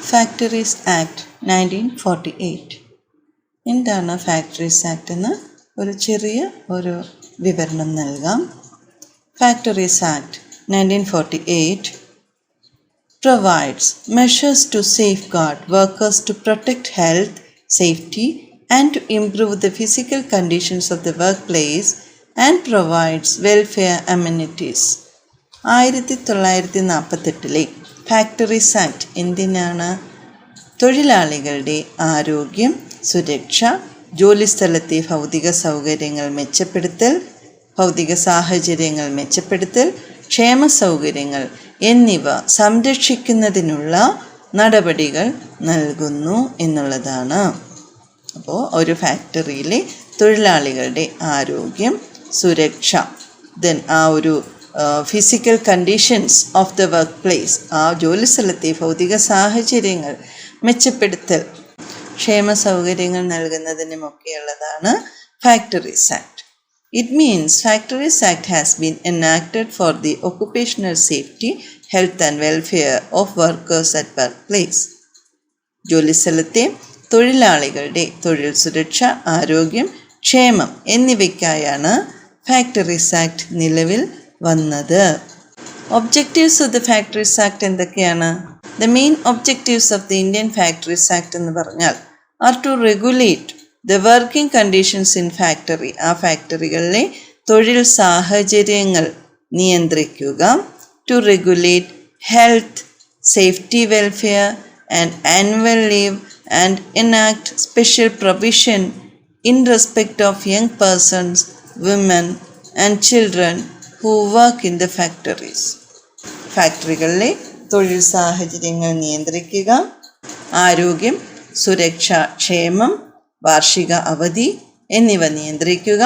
Factories act 1948. എന്താണ് factories act എന്ന് ഒരു ചെറിയ വിവരണം നൽകാം. Factories act 1948 provides measures to safeguard workers, to protect health, safety and to improve the physical conditions of the workplace and provides welfare amenities. 1948 factories act എന്തിനാണ്? തൊഴിലാളികളുടെ ആരോഗ്യം, സുരക്ഷ, ജോലിസ്ഥലത്തെ ഭൗതിക സാഹചര്യങ്ങൾ മെച്ചപ്പെടുത്തൽ, ക്ഷേമ സൗകര്യങ്ങൾ എന്നിവ സംരക്ഷിക്കുന്നതിനുള്ള നടപടികൾ നൽകുന്നു എന്നുള്ളതാണ്. അപ്പോൾ ഒരു ഫാക്ടറിയിലെ തൊഴിലാളികളുടെ ആരോഗ്യം, സുരക്ഷ, then physical conditions of the workplace, ജോലിസ്ഥലത്തെ ഭൗതിക സാഹചര്യങ്ങൾ മെച്ചപ്പെടുത്തൽ, ക്ഷേമ സൗകര്യങ്ങൾ നൽകുന്നതിനുമൊക്കെയുള്ളതാണ് factories act. It means Factories Act has been enacted for the occupational safety, health and welfare of workers at workplace. ജോലിസ്ഥലത്തെ തൊഴിലാളികളുടെ തൊഴിൽ സുരക്ഷ, ആരോഗ്യം, ക്ഷേമം എന്നിവയ്ക്കായാണ് ഫാക്ടറീസ് ആക്ട് നിലവിൽ വന്നത്. Objectives of the factories act എന്തൊക്കെയാണ്? The main objectives of the Indian factories act എന്ന് പറഞ്ഞാൽ are to regulate the working conditions in factory, ആ ഫാക്ടറികളിലെ തൊഴിൽ സാഹചര്യങ്ങൾ നിയന്ത്രിക്കുക. To regulate health, safety, welfare and annual leave and enact special provision in respect of young persons, women and children who work in the factories. ഫാക്ടറികളിലെ തൊഴിൽ സാഹചര്യങ്ങൾ നിയന്ത്രിക്കുക, ആരോഗ്യം, സുരക്ഷ, ക്ഷേമം, വാർഷിക അവധി എന്നിവ നിയന്ത്രിക്കുക,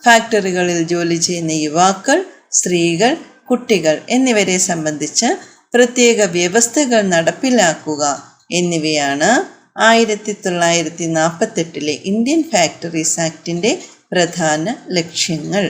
ഫാക്ടറികളിൽ ജോലി ചെയ്യുന്ന യുവാക്കൾ, സ്ത്രീകൾ, കുട്ടികൾ എന്നിവരെ സംബന്ധിച്ച് പ്രത്യേക വ്യവസ്ഥകൾ നടപ്പിലാക്കുക എന്നിവയാണ് 1948 ഇന്ത്യൻ ഫാക്ടറീസ് ആക്ടിൻ്റെ പ്രധാന ലക്ഷ്യങ്ങൾ.